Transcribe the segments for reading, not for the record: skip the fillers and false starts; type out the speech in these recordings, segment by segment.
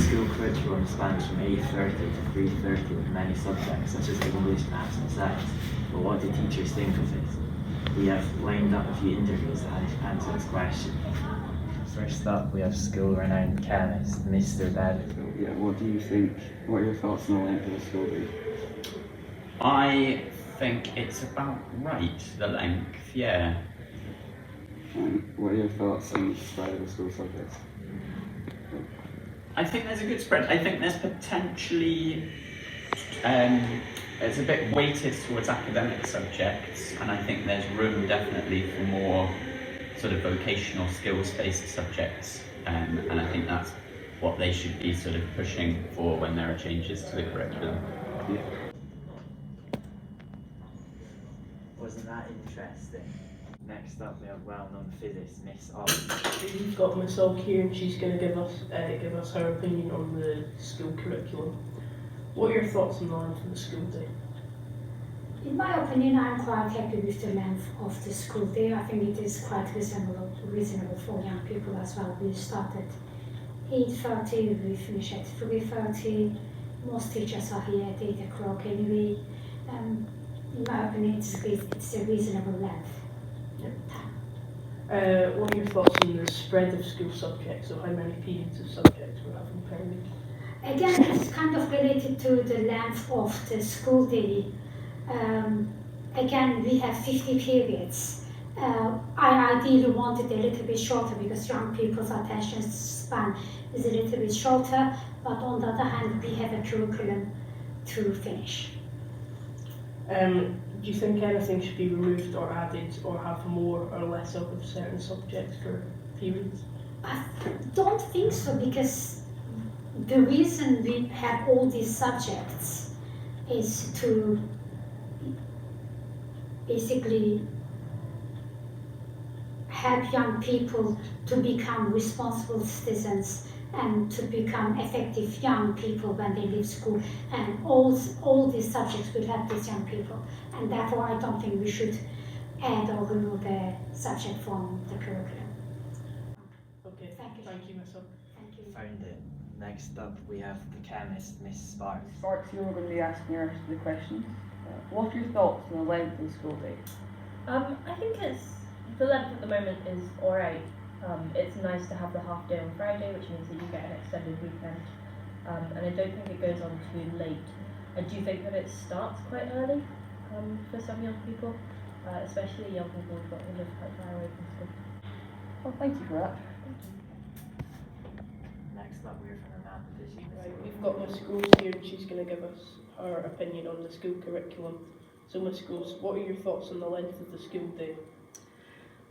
school curriculum spans from 8:30 to 3:30 with many subjects such as English, maths and science. But what do teachers think of it? We have lined up a few interviews to answer this question. First up, we have school-renowned chemist, Mr. Bell. Yeah, what do you think? What are your thoughts on the length of the school day? I think it's about right, the length, yeah. And what are your thoughts on the spread of the school subjects? I think there's a good spread. I think there's potentially, it's a bit weighted towards academic subjects, and I think there's room definitely for more sort of vocational skills-based subjects, and I think that's what they should be sort of pushing for when there are changes to the curriculum. Yeah. Wasn't that interesting? Next up, we have well-known physicist Miss Ogg. We've got Miss Ogg here, and she's going to give us her opinion on the school curriculum. What are your thoughts on the length of the school day? In my opinion, I'm quite happy with the length of the school day. I think it is quite reasonable for young people as well. We start at 8:30, we finish at 3:30. Most teachers are here at 8 o'clock anyway. In my opinion, it's a reasonable length. What are your thoughts on the spread of school subjects, or how many periods of subjects we're having per week? Again, it's kind of related to the length of the school day. Again, we have 50 periods. I ideally want it a little bit shorter because young people's attention span is a little bit shorter, but on the other hand, we have a curriculum to finish. Do you think anything should be removed or added, or have more or less of certain subjects for periods? I don't think so, because the reason we have all these subjects is to basically help young people to become responsible citizens and to become effective young people when they leave school, and all these subjects will help these young people, and therefore I don't think we should add or remove a subject from the curriculum. Okay, Thank you. thank you, Miss Ogg. Thank you. Found it. Next up, we have the chemist Miss Sparks. Sparks, you're going to be asking her the questions. What are your thoughts on the length of the school day? I think the length at the moment is alright. It's nice to have the half day on Friday, which means that you get an extended weekend. And I don't think it goes on too late. I do think that it starts quite early for some young people, especially young people who live quite far away from school. Well, thank you for that. Next up, we have from Amanda Fishy. Right, we've got Miss Groves here, and she's going to give us her opinion on the school curriculum. So, Miss Groves, what are your thoughts on the length of the school day?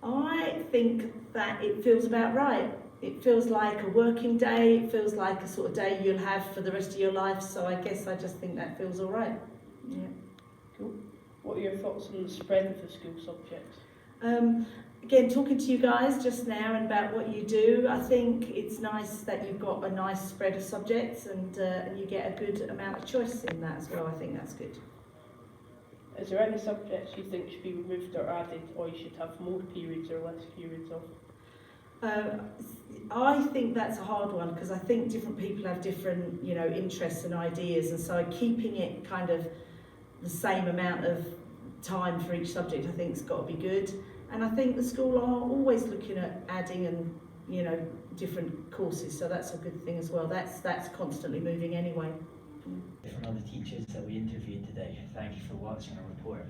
I think that it feels about right. It feels like a working day, it feels like a sort of day you'll have for the rest of your life, so I guess I just think that feels all right. Yeah. Cool. What are your thoughts on the spread of the school subjects? Again, talking to you guys just now and about what you do, I think it's nice that you've got a nice spread of subjects, and you get a good amount of choice in that as well. I think that's good. Is there any subjects you think should be removed or added, or you should have more periods or less periods of? I think that's a hard one, because I think different people have different, interests and ideas, and so keeping it kind of the same amount of time for each subject, I think, has got to be good. And I think the school are always looking at adding and different courses, so that's a good thing as well. That's constantly moving anyway. From all the teachers that we interviewed today, thank you for watching our report.